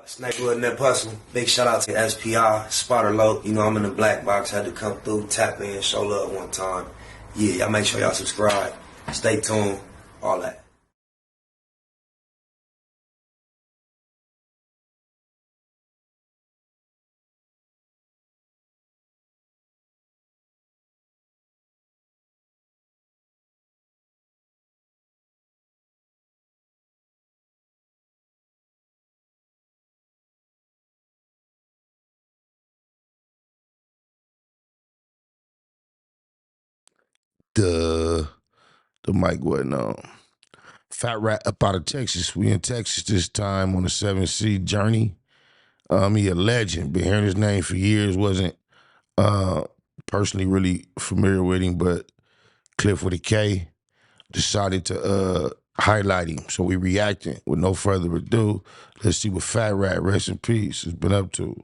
Snakewood Nip Hustle. Big shout out to SPI, Spotter Low. You know, I'm in the black box. Had to come through, tap in, show love one time. Yeah, y'all make sure y'all subscribe. Stay tuned. All that. The mic wasn't on. Fat Rat up out of Texas. We in Texas this time on the 7C journey. He a legend. Been hearing his name for years. Wasn't personally really familiar with him, but Cliff with a K decided to highlight him. So we reacting. With no further ado, let's see what Fat Rat, rest in peace, has been up to.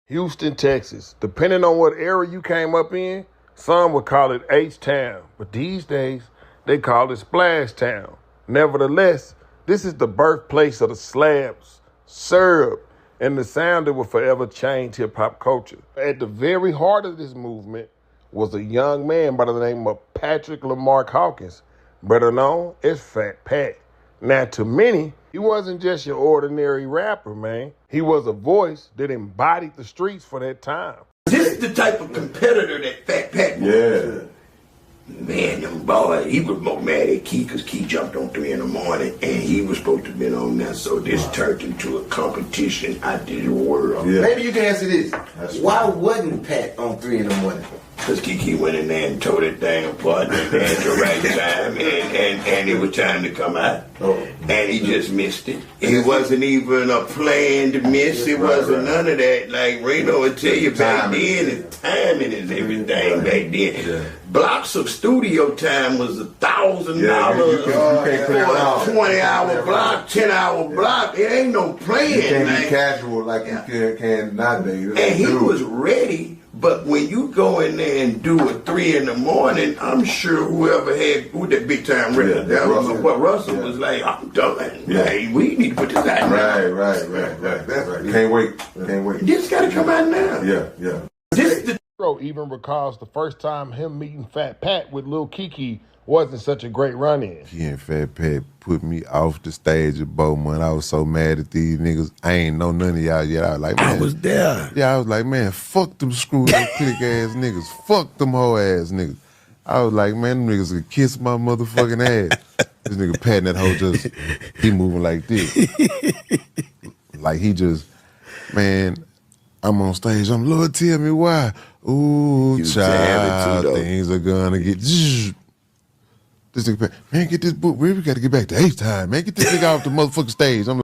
Houston, Texas. Depending on what era you came up in, some would call it H-Town, but these days they call it Splash Town. Nevertheless, this is the birthplace of the slabs, syrup, and the sound that will forever change hip-hop culture. At the very heart of this movement was a young man by the name of Patrick Lamarck Hawkins, better known as Fat Pat. Now, to many, he wasn't just your ordinary rapper, man. He was a voice that embodied the streets for that time. This is the type of competitor that Fat Pat was. Yeah. Man, them boy, he was more mad at Key because Key jumped on 3 in the morning and he was supposed to have been on that. So this turned into a competition out in the world. Yeah. Maybe you can answer this. That's Why wasn't Pat on 3 in the morning? Because Kiki went in there and tore that damn apart at the right time and it was time to come out. Oh. And he just missed it. It wasn't even a planned miss. It wasn't none of that. Like Reno would tell you back then, the timing is everything back then. Yeah. Blocks of studio time was $1,000 you can't play around. for a 20-hour block, 10-hour block. It ain't no playing. You can't man. be casual like you can nowadays. And he was ready, but when you go in there and do it 3 in the morning, I'm sure whoever had that big time record, Yeah, that was Russell. what Russell Yeah. was like. I'm done. Yeah. Hey, we need to put this out now. Right. That's right. Can't wait. This got to come out now. Yeah. This is the Hero even recalls the first time him meeting Fat Pat with Lil Kiki wasn't such a great run-in. He and Fat Pat put me off the stage at Bowman. I was so mad at these niggas. I ain't know none of y'all yet. I was like, man. I was there. Yeah, I was like, man, fuck them screw click ass niggas. Fuck them hoe ass niggas. I was like, man, them niggas could kiss my motherfucking ass. This nigga patting that hoe just, he moving like this. Like he just, man, I'm on stage. I'm, Lord, tell me why. Ooh, You child, too, though. things are gonna get. This nigga, man, get this book. We gotta get back to H-Time, man. Get this nigga off the motherfucking stage. I'm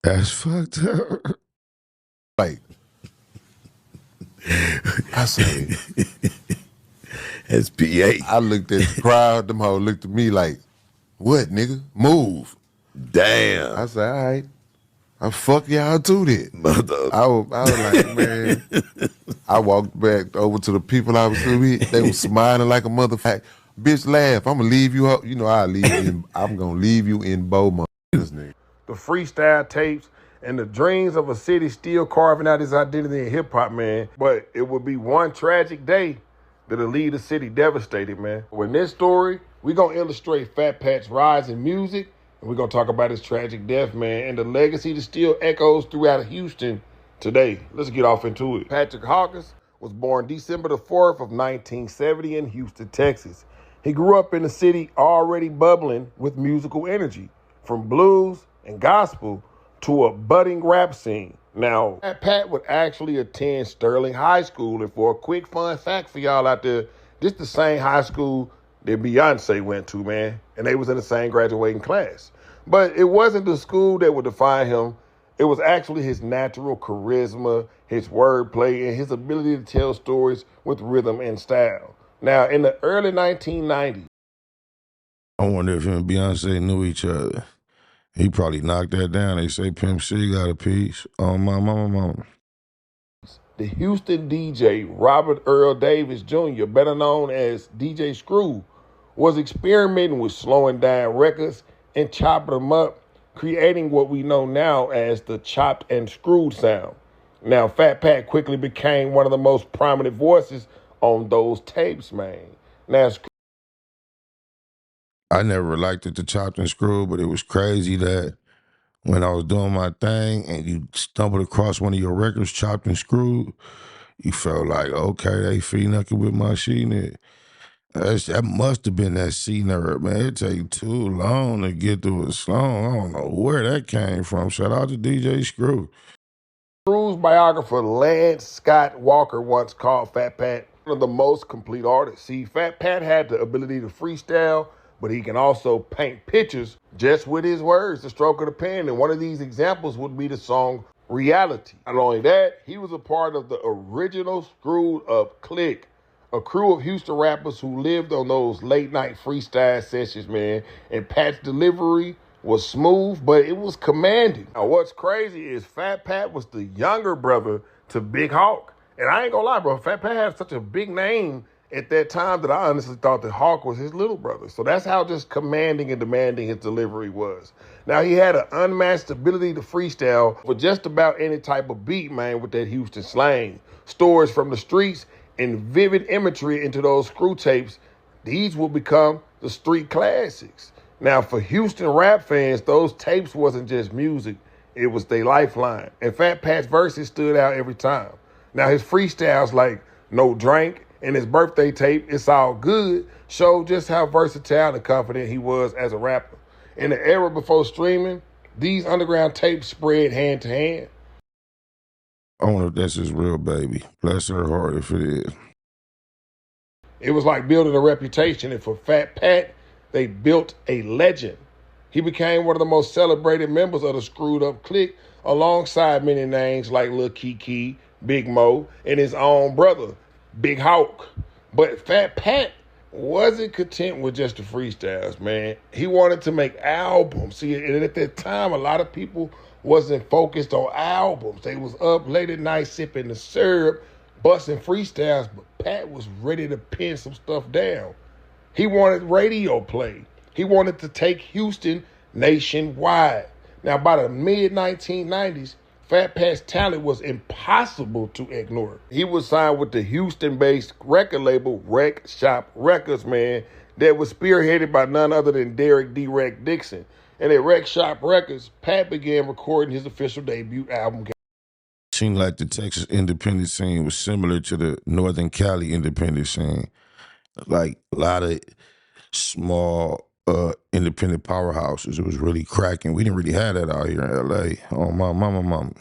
That's fucked up. like, I said, SPA. I looked at the crowd. Them hoes looked at me like, what, nigga? Move. Damn. I said, all right. I fuck y'all too then. Mother. I was like, man. I walked back over to the people I was with. They was smiling like a motherfucker. Bitch, laugh. I'm gonna leave you up. You know, I'm gonna leave you in Beaumont. This nigga. The freestyle tapes and the dreams of a city still carving out his identity in hip-hop, man. But it would be one tragic day that'll leave the city devastated, man. In this story, we're gonna illustrate Fat Pat's rise in music, and we're gonna talk about his tragic death, man, and the legacy that still echoes throughout Houston today. Let's get off into it. Patrick Hawkins was born December the 4th of 1970 in Houston, Texas. He grew up in a city already bubbling with musical energy, from blues and gospel to a budding rap scene. Now, Pat would actually attend Sterling High School, and for a quick fun fact for y'all out there, this the same high school that Beyonce went to, man, and they was in the same graduating class. But it wasn't the school that would define him. It was actually his natural charisma, his wordplay, and his ability to tell stories with rhythm and style. Now, in the early 1990s, I wonder if him and Beyonce knew each other. He probably knocked that down. They say Pimp C got a piece. Oh, my mama. the Houston DJ Robert Earl Davis Jr., better known as DJ Screw, was experimenting with slowing down records and chopping them up creating what we know now as the chopped and screwed sound. Now, Fat Pat quickly became one of the most prominent voices on those tapes, man. Now, I never liked it to chopped and screwed, but it was crazy that when I was doing my thing and you stumbled across one of your records, chopped and screwed, you felt like, okay, they free knuckle with my shit in it. That must have been that C nerd, man. It take too long to get to a song. I don't know where that came from. Shout out to DJ Screw. Screw's biographer Lance Scott Walker once called Fat Pat one of the most complete artists. See, Fat Pat had the ability to freestyle, but he can also paint pictures just with his words, the stroke of the pen. And one of these examples would be the song Reality. Not only that, he was a part of the original Screwed Up Clique, a crew of Houston rappers who lived on those late night freestyle sessions, man. And Pat's delivery was smooth, but it was commanding. Now, what's crazy is Fat Pat was the younger brother to Big Hawk. And I ain't gonna lie, bro, Fat Pat had such a big name at that time that I honestly thought that Hawk was his little brother. So that's how just commanding and demanding his delivery was. Now, he had an unmatched ability to freestyle for just about any type of beat, man, with that Houston slang. Stories from the streets and vivid imagery into those screw tapes, these will become the street classics. Now, for Houston rap fans, those tapes wasn't just music, it was their lifeline. And Fat Pat's verses stood out every time. Now, his freestyles like No Drink and his birthday tape, It's All Good, showed just how versatile and confident he was as a rapper. In the era before streaming, these underground tapes spread hand to hand. I wonder if that's his real baby. Bless her heart if it is. It was like building a reputation, and for Fat Pat, they built a legend. He became one of the most celebrated members of the Screwed Up Clique, alongside many names like Lil Keke, Big Mo, and his own brother, Big Hawk. But Fat Pat wasn't content with just the freestyles, man. He wanted to make albums. See, and at that time, a lot of people wasn't focused on albums. They was up late at night sipping the syrup, busting freestyles, but Pat was ready to pin some stuff down. He wanted radio play. He wanted to take Houston nationwide. Now, by the mid-1990s, Fat Pat's talent was impossible to ignore. He was signed with the Houston-based record label Rec Shop Records, man, that was spearheaded by none other than Derek D. Rec Dixon. And at Rec Shop Records, Pat began recording his official debut album. Seemed like the Texas independent scene was similar to the Northern Cali independent scene. Like a lot of small independent powerhouses. It was really cracking. We didn't really have that out here in LA. Oh, my mama.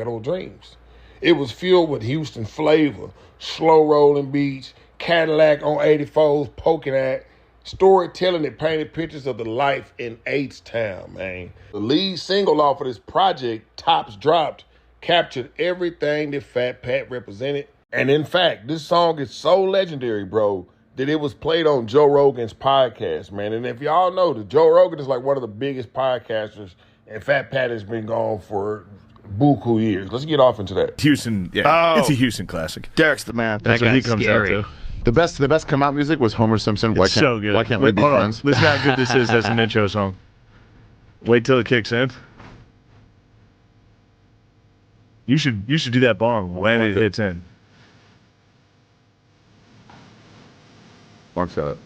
Old Dreams. It was filled with Houston flavor, slow rolling beats, Cadillac on 84s poking at, storytelling that painted pictures of the life in H-Town, man. The lead single off of this project, Tops Dropped, captured everything that Fat Pat represented. And in fact, this song is so legendary, bro, that it was played on Joe Rogan's podcast, man. And if y'all know that Joe Rogan is like one of the biggest podcasters, and Fat Pat has been gone for buku years. Let's get off into that. Houston, yeah. It's a Houston classic. Derek's the man. That's what he comes scary. out to. The best come out music was Homer Simpson. It's so good. Why can't we be hold friends? on. Listen how good this is as an intro song. Wait till it kicks in. You should do that bong when it hits in. Mark that.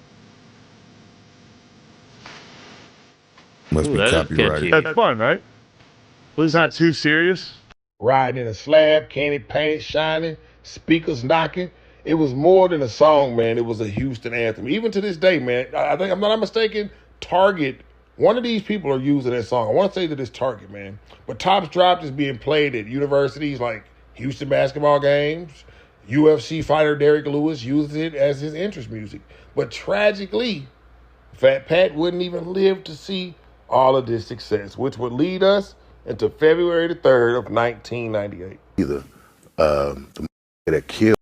Must be that is copyrighted. catchy. That's fun, right? Well, it's not too serious. Riding in a slab, candy paint shining, speakers knocking. It was more than a song, man. It was a Houston anthem. Even to this day, man, I think I'm not mistaken, Target, one of these people are using that song. I want to say that it's Target, man. But Tops Dropped is being played at universities like Houston basketball games. UFC fighter Derek Lewis uses it as his entrance music. But tragically, Fat Pat wouldn't even live to see all of this success, which would lead us into February the 3rd of 1998. Either the that killed.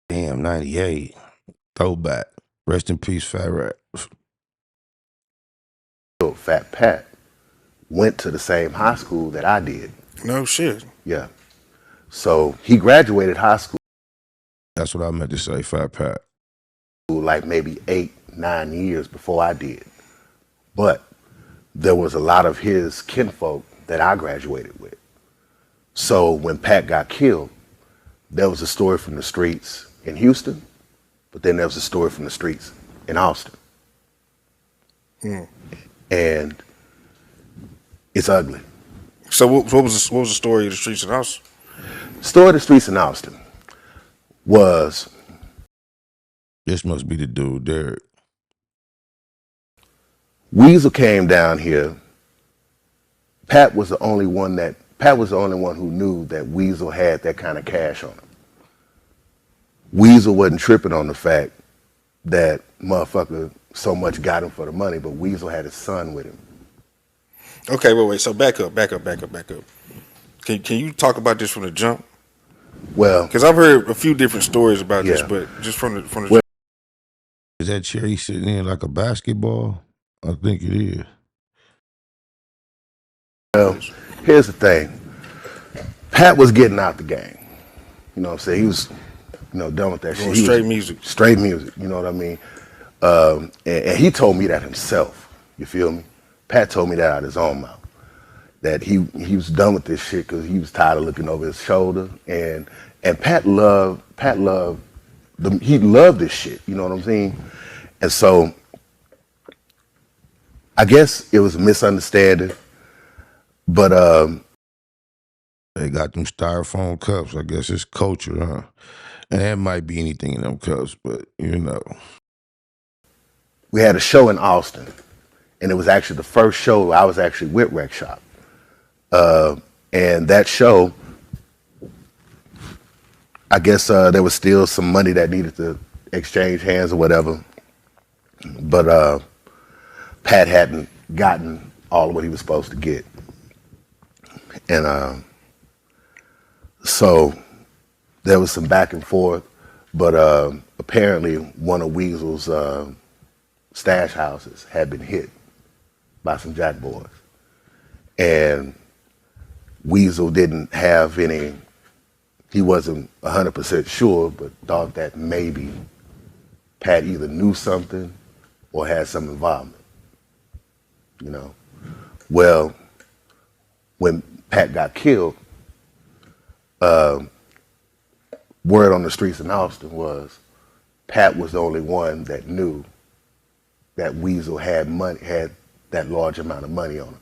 Damn, 98. Throwback. Rest in peace, Fat Rat. Fat Pat went to the same high school that I did. No shit. Yeah. So he graduated high school That's what I meant to say, Fat Pat. like maybe 8-9 years before I did. But there was a lot of his kinfolk that I graduated with. So when Pat got killed, there was a story from the streets in Houston, but then there was a story from the streets in Austin. And it's ugly. So what was the story of the streets in Austin? Story of the streets in Austin was, This must be the dude, Derek. Weasel came down here. Pat was the only one who knew that Weasel had that kind of cash on him. Weasel wasn't tripping on the fact that motherfucker so much got him for the money, but Weasel had his son with him. Okay, wait. So back up. Can you talk about this from the jump? Well, because I've heard a few different stories about this, but just from the jump. Is that cherry sitting in like a basketball? I think it is. Well, here's the thing. Pat was getting out the game. You know what I'm saying? He was, done with that shit. Straight music. Straight music, you know what I mean? And he told me that himself, you feel me? Pat told me that out of his own mouth. That he was done with this shit because he was tired of looking over his shoulder. And Pat loved he loved this shit, you know what I'm saying? And so I guess it was a misunderstanding, but they got them styrofoam cups. I guess it's culture, huh? And there might be anything in them cups, but we had a show in Austin, and it was actually the first show I was actually with Rec Shop. And that show, I guess there was still some money that needed to exchange hands or whatever. But Pat hadn't gotten all of what he was supposed to get. And so there was some back and forth, but apparently one of Weasel's stash houses had been hit by some jack boys. And Weasel didn't have any, he wasn't 100% sure, but thought that maybe Pat either knew something or had some involvement, Well, when Pat got killed, word on the streets in Austin was Pat was the only one that knew that Weasel had that large amount of money on him.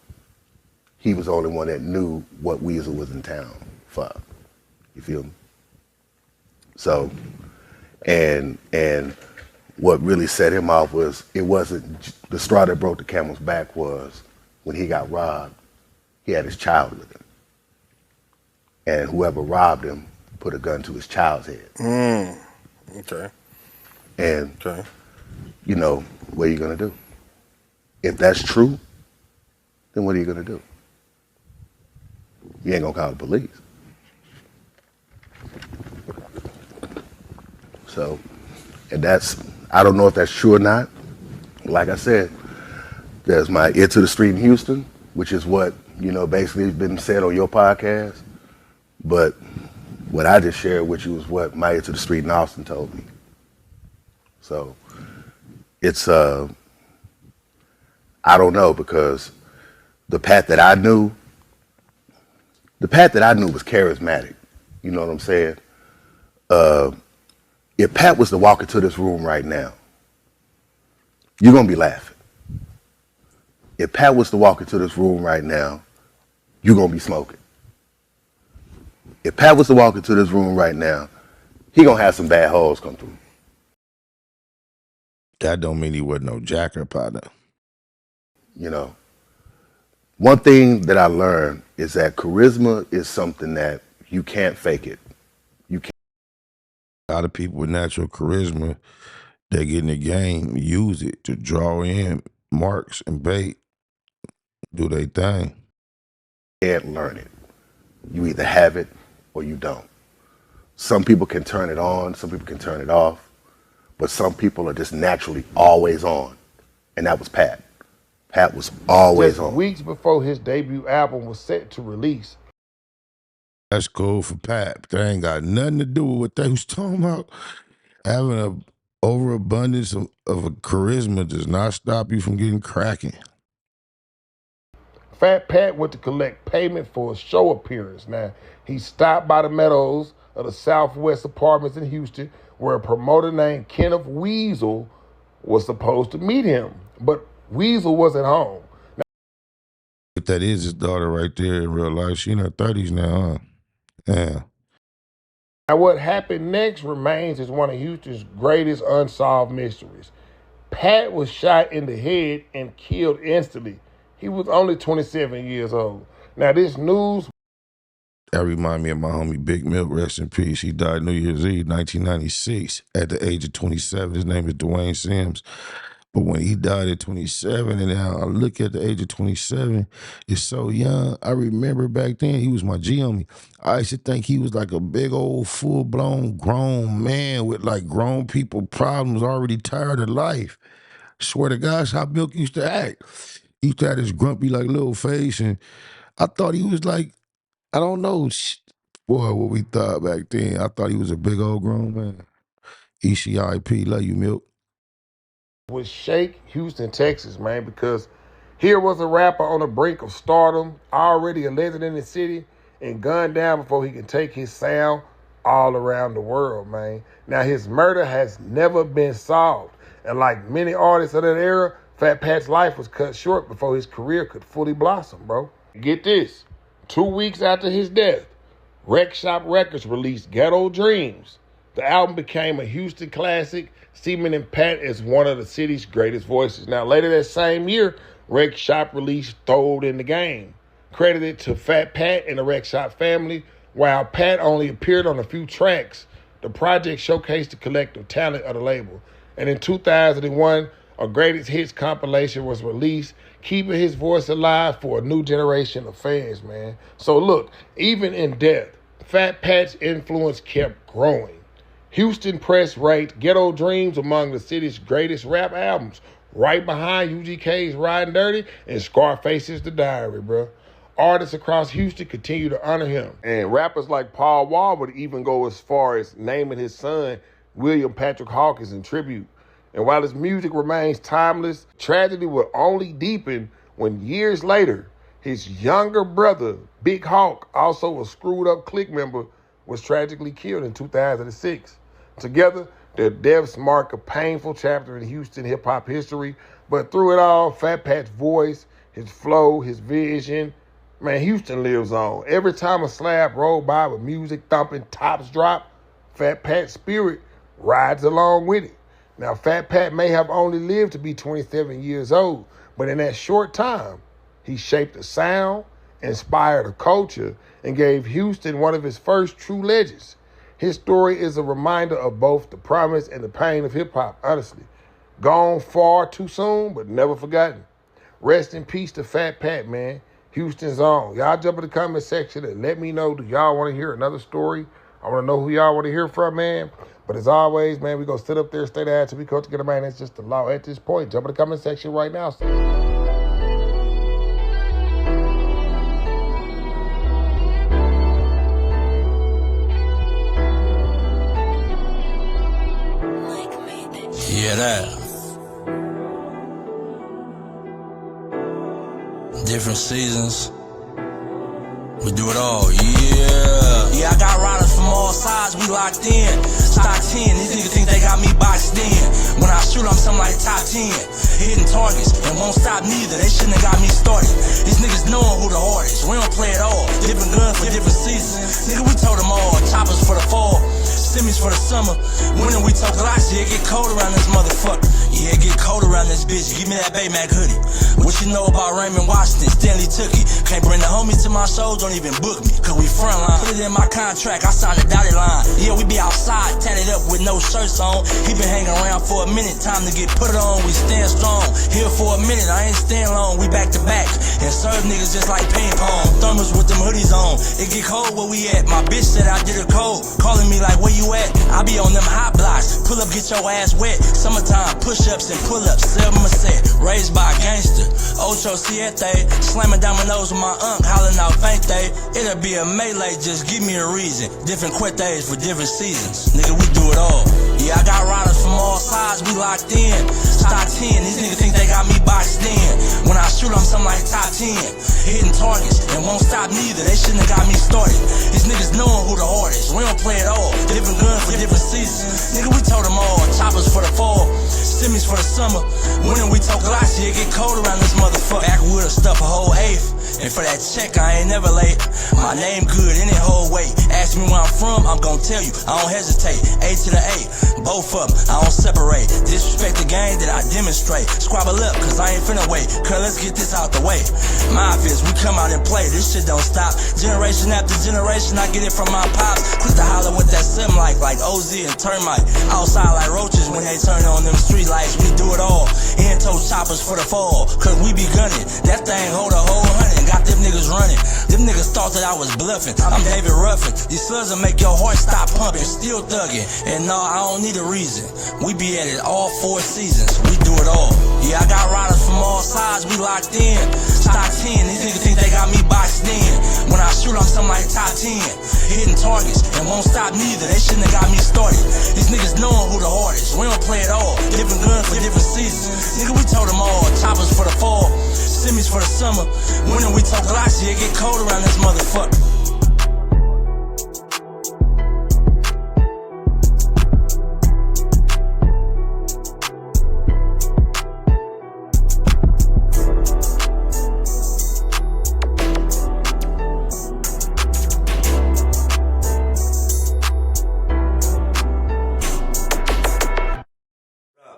He was the only one that knew what Weasel was in town for. You feel me? So, and what really set him off was, it wasn't, the straw that broke the camel's back was when he got robbed, he had his child with him. And whoever robbed him put a gun to his child's head. Okay. And, what are you going to do? If that's true, then what are you going to do? You ain't going to call the police. So, and I don't know if that's true or not. Like I said, there's my Ear to the Street in Houston, which is what, basically has been said on your podcast. But what I just shared with you is what my Ear to the Street in Austin told me. So it's, I don't know, because the Pat that I knew was charismatic. You know what I'm saying? If Pat was to walk into this room right now, you're going to be laughing. If Pat was to walk into this room right now, you're going to be smoking. If Pat was to walk into this room right now, he going to have some bad hoes come through. That don't mean he wasn't no jacker, partner. One thing that I learned is that charisma is something that you can't fake it. You can't. A lot of people with natural charisma, they get in the game, use it to draw in marks and bait, do their thing. You can't learn it. You either have it or you don't. Some people can turn it on, some people can turn it off, but some people are just naturally always on. And that was Pat. Pat was always Just on. weeks before his debut album was set to release. That's cool for Pat, but that ain't got nothing to do with what they was talking about. Having an overabundance of a charisma does not stop you from getting cracking. Fat Pat went to collect payment for a show appearance. Now, he stopped by the Meadows of the Southwest Apartments in Houston, where a promoter named Kenneth Weasel was supposed to meet him. But Weasel wasn't home. If that is his daughter right there in real life, she in her 30s now, huh? Yeah. Now, what happened next remains as one of Houston's greatest unsolved mysteries. Pat was shot in the head and killed instantly. He was only 27 years old. Now, this news... That remind me of my homie Big Milk, rest in peace. He died New Year's Eve, 1996, at the age of 27. His name is Dwayne Sims. But when he died at 27, and now I look at the age of 27, it's so young. I remember back then, he was my G homie. I used to think he was like a big old full-blown grown man with like grown people problems, already tired of life. Swear to gosh, how Milk used to act. He used to have this grumpy like little face, and I thought he was like, I don't know, boy, what we thought back then. I thought he was a big old grown man. ECIP, love you, Milk. Would shake Houston, Texas, man, because here was a rapper on the brink of stardom, already a legend in the city, and gunned down before he could take his sound all around the world, man. Now, his murder has never been solved, and like many artists of that era, Fat Pat's life was cut short before his career could fully blossom, bro. Get this. 2 weeks after his death, Rec Shop Records released Ghetto Dreams. The album became a Houston classic, cementing Pat as one of the city's greatest voices. Now, later that same year, Rec Shop released Throwed in the Game, credited to Fat Pat and the Rec Shop family. While Pat only appeared on a few tracks, the project showcased the collective talent of the label. And in 2001, a greatest hits compilation was released, keeping his voice alive for a new generation of fans, man. So look, even in death, Fat Pat's influence kept growing. Houston Press ranked Ghetto Dreams among the city's greatest rap albums, right behind UGK's Riding Dirty and Scarface's The Diary, bro. Artists across Houston continue to honor him. And rappers like Paul Wall would even go as far as naming his son William Patrick Hawkins in tribute. And while his music remains timeless, tragedy will only deepen when years later, his younger brother, Big Hawk, also a screwed-up clique member, was tragically killed in 2006. Together, their deaths mark a painful chapter in Houston hip-hop history, but through it all, Fat Pat's voice, his flow, his vision, man, Houston lives on. Every time a slab roll by with music thumping, tops drop, Fat Pat's spirit rides along with it. Now, Fat Pat may have only lived to be 27 years old, but in that short time, he shaped a sound, inspired a culture, and gave Houston one of his first true legends. His story is a reminder of both the promise and the pain of hip-hop, honestly. Gone far too soon, but never forgotten. Rest in peace to Fat Pat, man. Houston's own. Y'all jump in the comment section and let me know, do y'all want to hear another story? I want to know who y'all want to hear from, man. But as always, man, we're going to sit up there, stay there until we come together, man. It's just the law at this point. Jump in the comment section right now. Yeah, that. Different seasons. We do it all, yeah. Yeah, I got riders from all sides, we locked in. Stock 10, these niggas think they got me boxed in. When I shoot, I'm something like top 10. Hitting targets, and won't stop neither, they shouldn't have got me started. These niggas knowing who the hardest, we don't play at all. Different guns for different seasons. Nigga, we told them all, choppers for the fall. Semis for the summer. When we talk glass, yeah, it get cold around this motherfucker. Yeah, it get cold around this bitch. Give me that Baymac hoodie. What you know about Raymond Washington? Stanley Tookie. Can't bring the homies to my shows, don't even book me. Cause we frontline. Put it in my contract, I signed a dotted line. Yeah, we be outside, tatted up with no shirts on. He been hanging around for a minute, time to get put on. We stand strong. Here for a minute, I ain't staying long. We back to back. And serve niggas just like ping pong. Thermos with them hoodies on. It get cold where we at. My bitch said I did a code. Calling me like, where you at? I be on them hot blocks. Pull up, get your ass wet. Summertime, push-ups and pull-ups. 7 a set. Raised by a gangster. Ocho Siete. Slamming dominoes with my unk. Hollering out faint day. It'll be a melee, just give me a reason. Different quetes for different seasons. Nigga, we do it all. Yeah, I got riders from all sides, we locked in. Stock 10, these niggas think they got me boxed in. When I shoot, shoot, I'm something like top 10. Hitting targets and won't stop neither. They shouldn't have got me started. These niggas knowing who the hardest. We don't play at all. Different guns for different seasons. Nigga, we told them all. Choppers for the fall, semis for the summer. When we talk Galaxy, it get cold around this motherfucker. Backwoods stuff a whole eighth. And for that check, I ain't never late. My name good in that whole way. Ask me where I'm from, I'm gon' tell you. I don't hesitate. A to the A, both of them, I don't separate. Disrespect the game that I demonstrate. Squabble up, cause I ain't finna wait. Cause let's get this out the way. Mafias, we come out and play. This shit don't stop. Generation after generation, I get it from my pops. Quick to holler with that sim like OZ and Termite. Outside like roaches when they turn on them street lights. We do it all. End-toe choppers for the fall. Cause we be gunning. That thing hold a whole 100. Got them niggas running. Them niggas thought that I was bluffing. I'm David Ruffin. These slugs will make your heart stop pumping. Still thugging. And no, I don't need a reason. We be at it all 4 seasons. We do it all. Yeah, I got riders from all sides. We locked in. Stock 10. These niggas think they got me boxed in. When I shoot, I'm something like top 10. Hitting targets and won't stop neither. They shouldn't have got me started. These niggas knowing who the hardest. We don't play at all. Different guns for different seasons. Nigga, we told them all. Choppers for the fall, semis for the summer. When we talk Galaxy, it get cold around this motherfucker.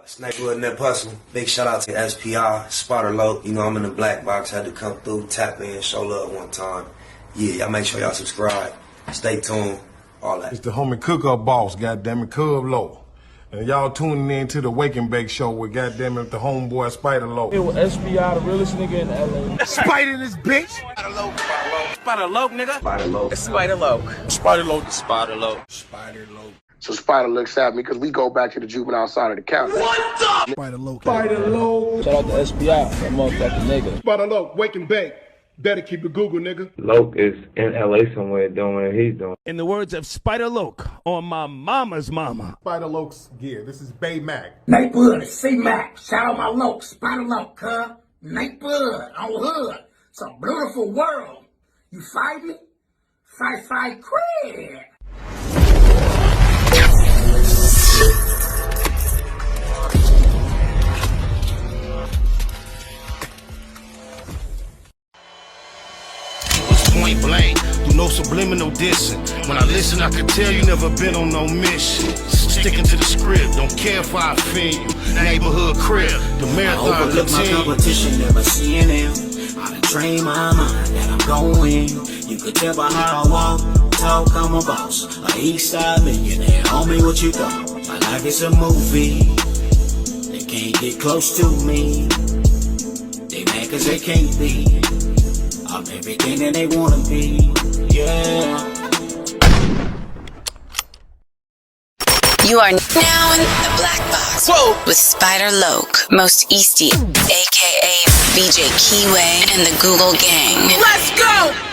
Snakewood and that Puzzle. Big shout out to SPI, Spotter Low. You know, I'm in the black box. Had to come through, tap in, show love one time. Yeah, y'all make sure y'all subscribe. Stay tuned. All that. It's the homie Cook-Up Boss, goddammit, Cub Low. And y'all tuning in to the Wake and Bake Show with goddammit the homeboy Spider Low. It was SPI, the realest nigga in LA. Spider this bitch! Spider Low, Spider Low, nigga. Spider Low. It's Spider Low. Spider Low. Spider Low. Spider Low. So Spider looks at me because we go back to the juvenile side of the county. What the? Spider Low. Spider Low. Shout out to SPI, that motherfucking nigga. Spider Low, Wake and Bake. Better keep it Google, nigga. Loke is in LA somewhere doing what he's doing. In the words of Spider Loke on my mama's mama. Spider Loke's gear. This is Bay Mac. Nate Bud, C-Mac. Shout out my Loke, Spider Loke, huh? Nate Bud, on Hood. It's a beautiful world. You fight me? Fight, Craig. Point blank, do no subliminal dissing. When I listen, I can tell you never been on no mission. Sticking to the script, don't care if I offend you. Neighborhood crib, the marathon I overlook my competition, never seeing them. I done trained my mind that I'm going. You could tell by how I walk, talk, I'm a boss. A east side millionaire, homie, what you thought? My life is a movie. They can't get close to me. They mad cause they can't be. I'm everything that they wanna be, yeah. You are now in the black box. Whoa. With Spider Loke, Most Easty, aka VJ Keyway, and the Google Gang. Let's go!